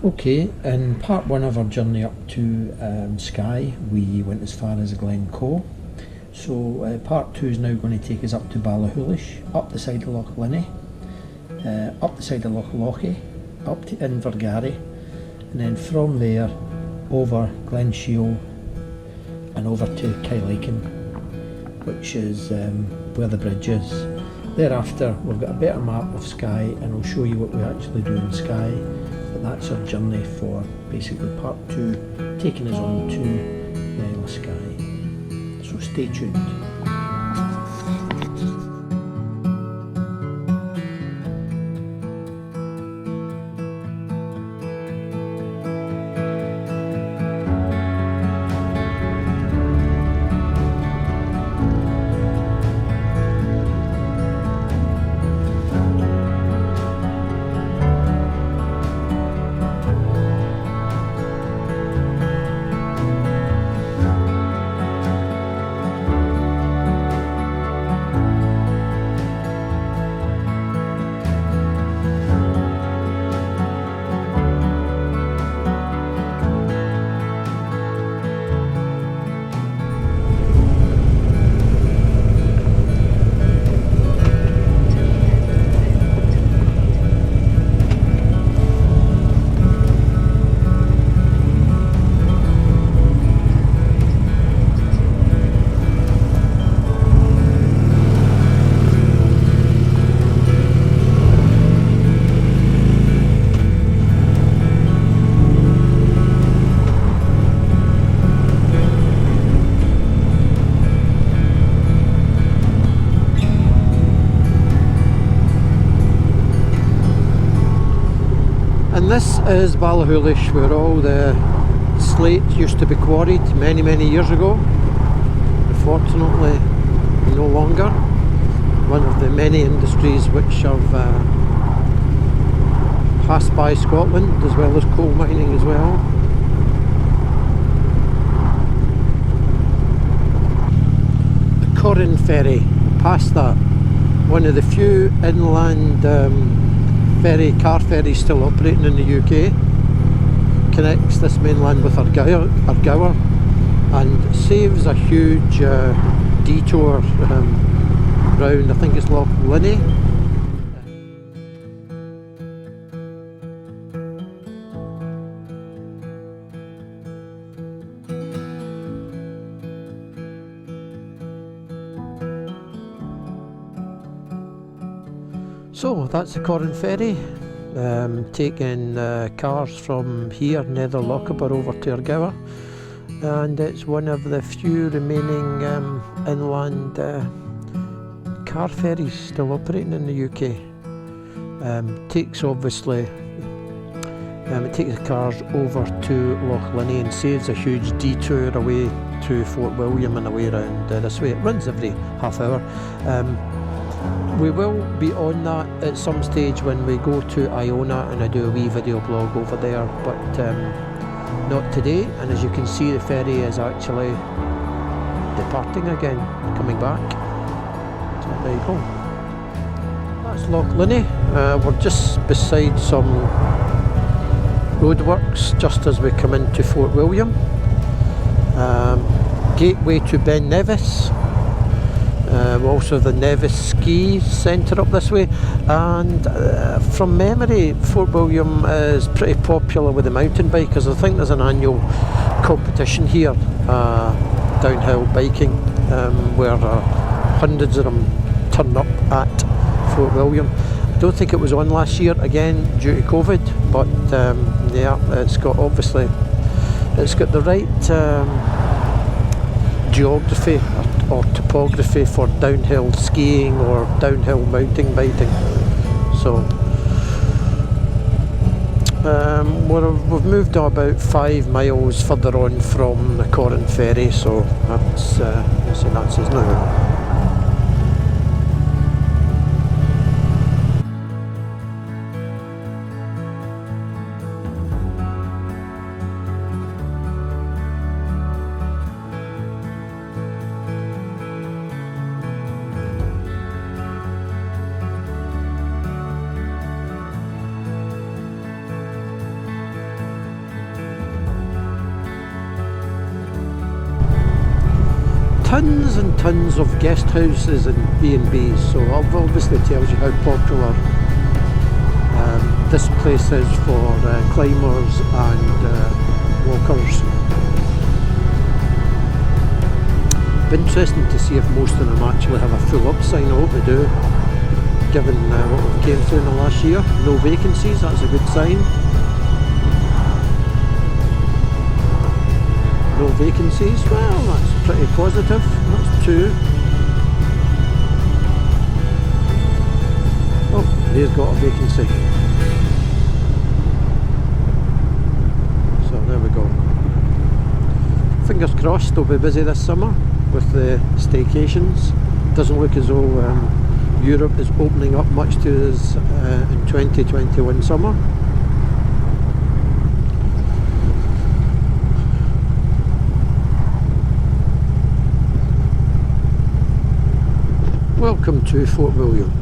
Okay, in part one of our journey up to Skye, we went as far as Glencoe. So part two is now going to take us up to Ballachulish, up the side of Lochalsh, up the side of Lochalsh, up to Invergary, and then from there over Glencoe and over to Kyleakin, which is where the bridge is. Thereafter we've got a better map of Skye and I'll show you what we actually do in Skye. But that's our journey for basically part two, taking us on to the Isle of Skye. So stay tuned. And this is Ballachulish, where all the slate used to be quarried many years ago. Unfortunately, no longer. One of the many industries which have passed by Scotland, as well as coal mining as well. The Corran ferry, past that, one of the few inland car ferries still operating in the UK, connects this mainland with Argour and saves a huge detour round, I think it's Lochalsh. So that's the Corran ferry, taking cars from here, Nether Lochaber, over to Argour, and it's one of the few remaining inland car ferries still operating in the UK. Takes obviously, it takes the cars over to Lochalsh and saves a huge detour away to Fort William and away around this way. It runs every half hour. We will be on that at some stage when we go to Iona and I do a wee video blog over there, but not today. And as you can see, the ferry is actually departing again, coming back. So there you go. That's Lochalsh. We're just beside some roadworks just as we come into Fort William. Gateway to Ben Nevis. Also the Nevis Ski Centre up this way, and from memory Fort William is pretty popular with the mountain bikers. I think there's an annual competition here, downhill biking, where hundreds of them turn up at Fort William. I don't think it was on last year, again due to COVID, but yeah, it's got the right geography or topography for downhill skiing or downhill mountain biking. So we've moved about 5 miles further on from the Corran ferry, so that's us now. tons and tons of guest houses and B&Bs, so it obviously tells you how popular this place is for climbers and walkers. Be interesting to see if most of them actually have a full up sign. I hope they do, given what we came through in the last year. No vacancies, that's a good sign. No vacancies, well, that's pretty positive. That's 2. Oh, they've got a vacancy. So there we go. Fingers crossed they'll be busy this summer with the staycations. Doesn't look as though Europe is opening up much to us in 2021 summer. Welcome to Fort William.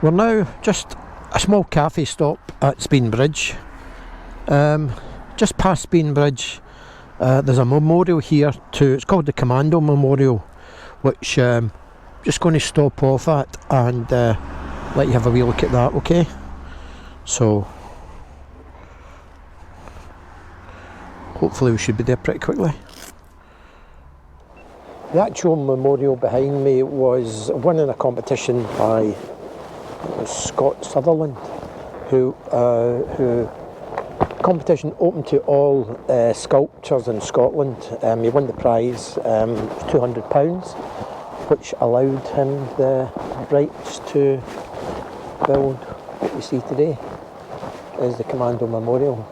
We're now just a small cafe stop at Spean Bridge. Just past Spean Bridge, there's a memorial here it's called the Commando Memorial, which just going to stop off at and let you have a wee look at that, okay? So hopefully we should be there pretty quickly. The actual memorial behind me was won in a competition by Scott Sutherland, who competition open to all sculptors in Scotland. He won the prize, £200, which allowed him the rights to build what you see today is the Commando Memorial.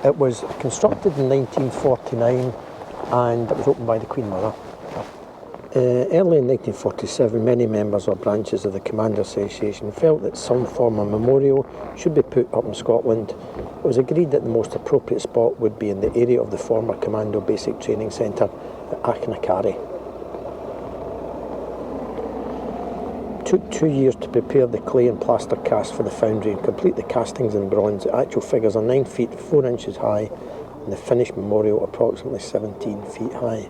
It was constructed in 1949 and it was opened by the Queen Mother. Early in 1947, many members or branches of the Commando Association felt that some form of memorial should be put up in Scotland. It was agreed that the most appropriate spot would be in the area of the former Commando Basic Training Centre at Achnacarry. It took 2 years to prepare the clay and plaster cast for the foundry and complete the castings in bronze. The actual figures are 9 feet 4 inches high and the finished memorial approximately 17 feet high.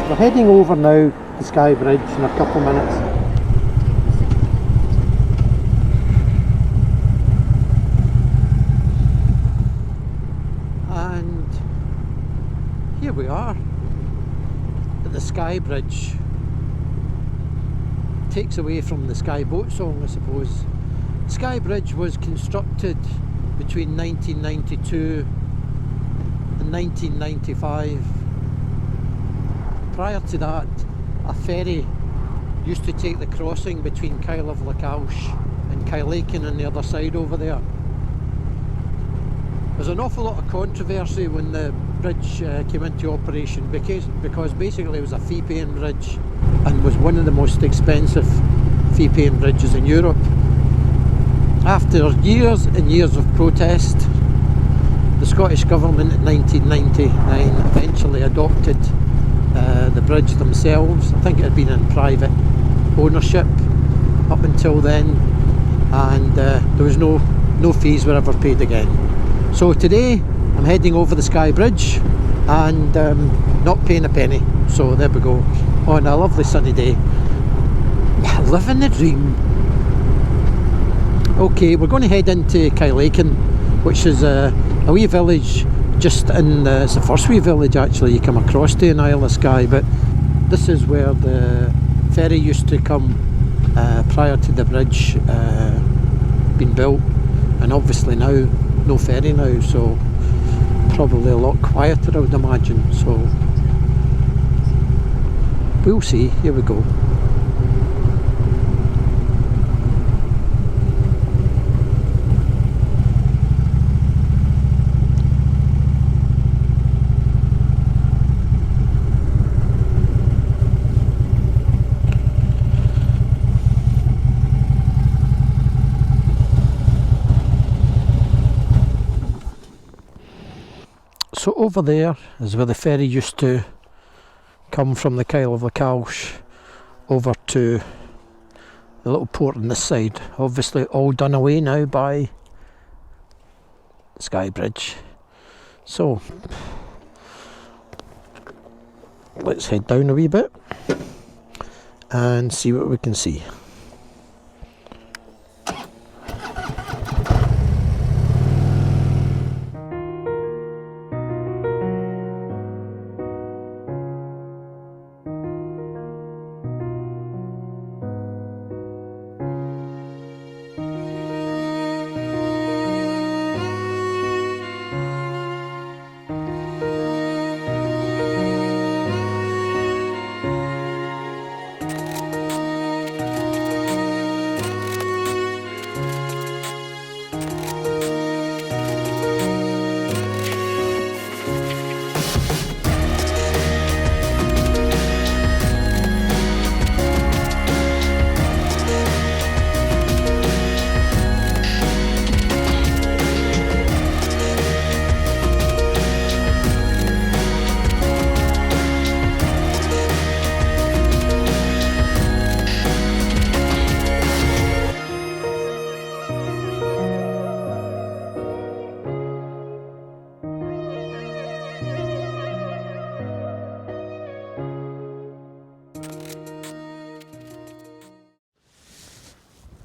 We're heading over now to Skye Bridge in a couple of minutes. And here we are at the Skye Bridge. Takes away from the Skye Boat song, I suppose. Skye Bridge was constructed between 1992 and 1995. Prior to that, a ferry used to take the crossing between Lochalsh and Kyleakin on the other side over there. There's an awful lot of controversy when the bridge came into operation because basically it was a fee-paying bridge and was one of the most expensive fee-paying bridges in Europe. After years and years of protest, the Scottish Government in 1999 eventually adopted the bridge themselves. I think it had been in private ownership up until then, and there was no fees were ever paid again. So today I'm heading over the Skye Bridge and not paying a penny. So there we go, on a lovely sunny day. Living the dream. Okay, we're going to head into Kyleakin, which is a wee village just in, it's the first wee village actually you come across to in Isle of Skye, but this is where the ferry used to come prior to the bridge being built, and obviously now no ferry now, so probably a lot quieter I would imagine, so we'll see. Here we go. So over there is where the ferry used to come from the Kyle of Lochalsh over to the little port on this side. Obviously all done away now by Skye Bridge. So let's head down a wee bit and see what we can see.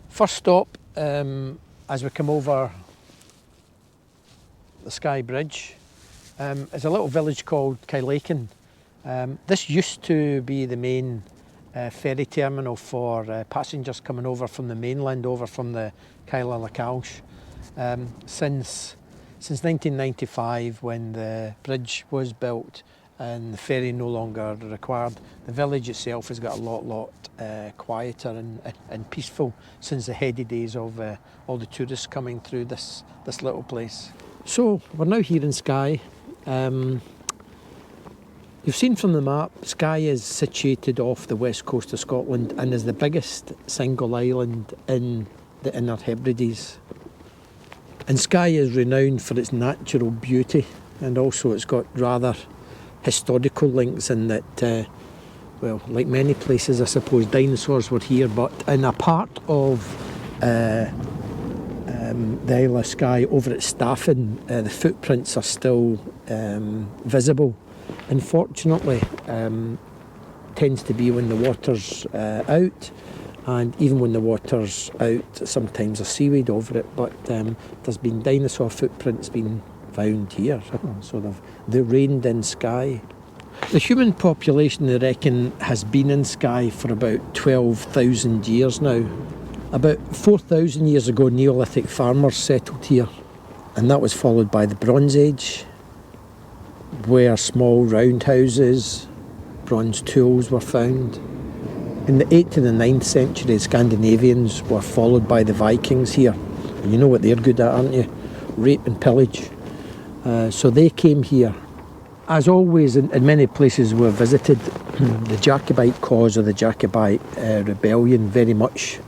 First stop as we come over the Skye Bridge is a little village called Kyleakin. This used to be the main ferry terminal for passengers coming over from the mainland, over from the Kyle of Lochalsh. Since 1995, when the bridge was built and the ferry no longer required, the village itself has got a lot quieter and peaceful since the heady days of all the tourists coming through this little place. So we're now here in Skye. You've seen from the map, Skye is situated off the west coast of Scotland and is the biggest single island in the Inner Hebrides. And Skye is renowned for its natural beauty, and also it's got rather historical links in that, well, like many places I suppose dinosaurs were here, but in a part of the Isle of Skye over at Staffin, the footprints are still visible. Unfortunately, tends to be when the water's out, and even when the water's out sometimes there's seaweed over it, but there's been dinosaur footprints being found here, so they've reigned in Skye. The human population, they reckon, has been in Skye for about 12,000 years now. About 4,000 years ago, Neolithic farmers settled here, and that was followed by the Bronze Age, where small roundhouses, bronze tools were found. In the 8th to the 9th century, Scandinavians were followed by the Vikings here. And you know what they're good at, aren't you? Rape and pillage. So they came here As always, in many places we've visited, the Jacobite cause or the Jacobite rebellion very much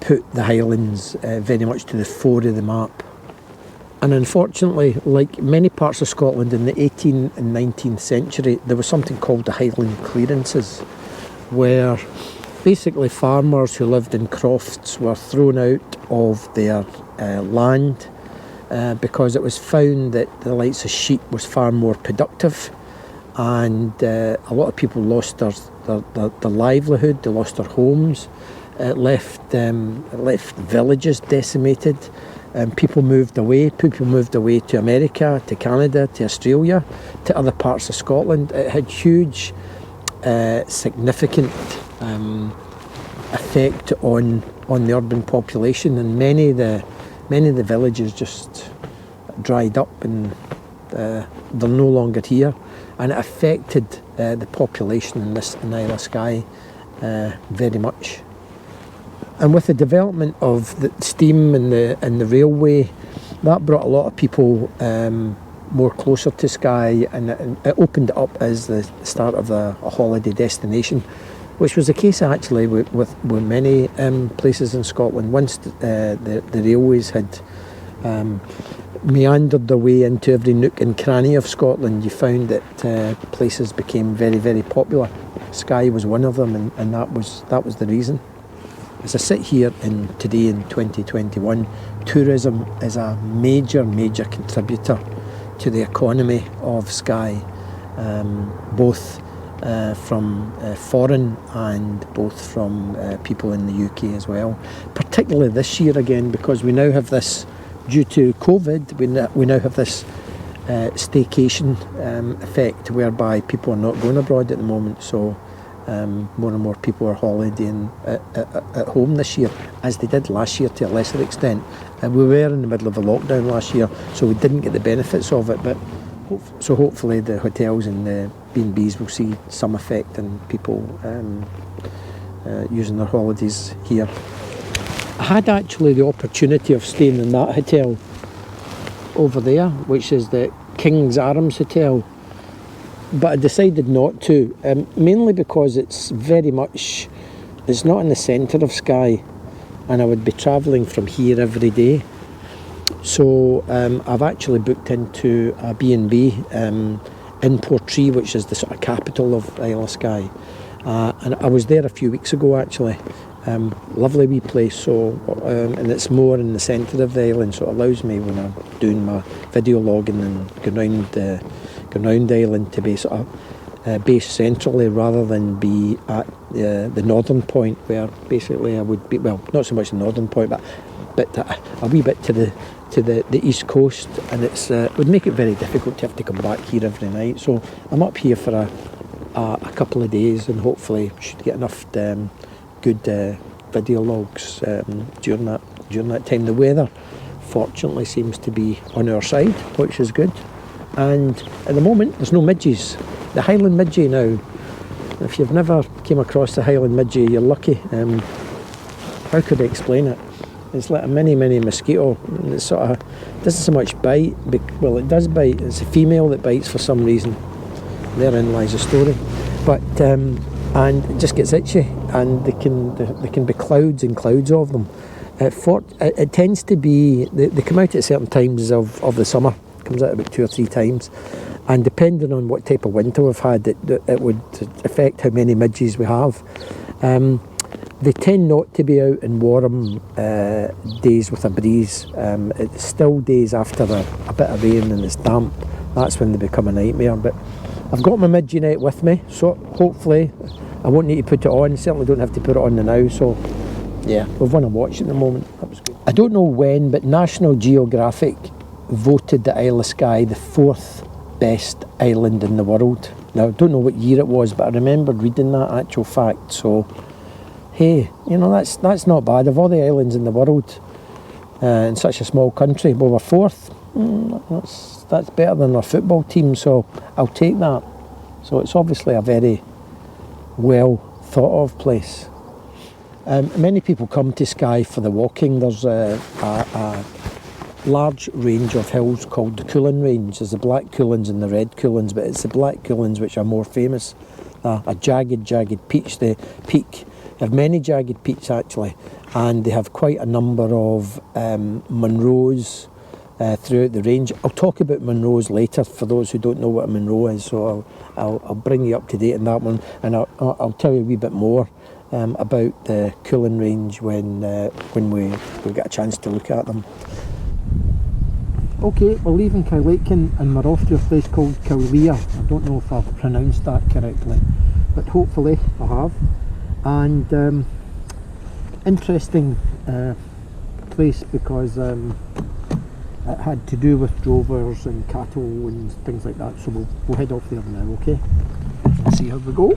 put the Highlands very much to the fore of the map. And unfortunately, like many parts of Scotland in the 18th and 19th century, there was something called the Highland clearances, where basically farmers who lived in crofts were thrown out of their land because it was found that the likes of sheep was far more productive, and a lot of people lost their livelihood, they lost their homes. It left villages decimated. People moved away to America, to Canada, to Australia, to other parts of Scotland. It had huge, significant effect on the urban population, and many of the villages just dried up, and they're no longer here, and it affected the population in Isle of Skye very much. And with the development of the steam and the railway, that brought a lot of people more closer to Skye, and it opened it up as the start of a holiday destination, which was the case actually with many places in Scotland. Once the railways had meandered their way into every nook and cranny of Scotland, you found that places became very, very popular. Skye was one of them, and that was the reason. As I sit here today in 2021, tourism is a major contributor to the economy of Skye, both from foreign and both from people in the UK as well. Particularly this year again, because we now have this, due to COVID, we now have this staycation effect, whereby people are not going abroad at the moment, so more and more people are holidaying at home this year, as they did last year to a lesser extent. We were in the middle of a lockdown last year, so we didn't get the benefits of it, but hopefully the hotels and the B&Bs will see some effect in people using their holidays here. I had actually the opportunity of staying in that hotel over there, which is the King's Arms Hotel, but I decided not to, mainly because it's not in the centre of Skye, and I would be travelling from here every day. So I've actually booked into a B&B in Portree, which is the sort of capital of Isle of Skye, and I was there a few weeks ago actually. Lovely wee place, so and it's more in the centre of the island, so it allows me, when I'm doing my video logging and going round the island, to be sort of based centrally rather than be at the northern point, where basically I would be, well, not so much the northern point, but a wee bit to the east coast, and it would make it very difficult to have to come back here every night. So I'm up here for a couple of days, and hopefully should get enough good video logs during that time. The weather fortunately seems to be on our side, which is good, and at the moment there's no midges. The Highland midgie now, if you've never came across the Highland midgie, you're lucky. How could I explain it? It's like a mini mosquito. It sort of doesn't so much bite. Well, it does bite. It's a female that bites for some reason. Therein lies the story. But and it just gets itchy, and there can be clouds and clouds of them. It tends to be, they come out at certain times of the summer. It comes out about 2 or 3 times, and depending on what type of winter we've had, it would affect how many midges we have. They tend not to be out in warm days with a breeze. It's still days after a bit of rain and it's damp. That's when they become a nightmare. But I've got my midgie net with me, so hopefully I won't need to put it on. Certainly don't have to put it on now. So yeah, we've won a watch at the moment. That was good. I don't know when, but National Geographic voted the Isle of Skye the 4th best island in the world. Now I don't know what year it was, but I remember reading that actual fact. So hey, you know, that's not bad. Of all the islands in the world, in such a small country, well, we're 4th. That's better than our football team, so I'll take that. So it's obviously a very well thought of place. Many people come to Skye for the walking. There's large range of hills called the Cuillin Range. There's the black Cuillins and the red Cuillins, but it's the black Cuillins which are more famous. A jagged peak. They have many jagged peaks actually, and they have quite a number of Munros throughout the range. I'll talk about Munros later for those who don't know what a Munro is, so I'll bring you up to date on that one, and I'll tell you a wee bit more about the Cuillin Range when we get a chance to look at them. Okay, we're leaving Kyleakin and we're off to a place called Kyleakin. I don't know if I've pronounced that correctly, but hopefully I have. And interesting place because it had to do with drovers and cattle and things like that. So we'll head off there now, okay? Let's see how we go.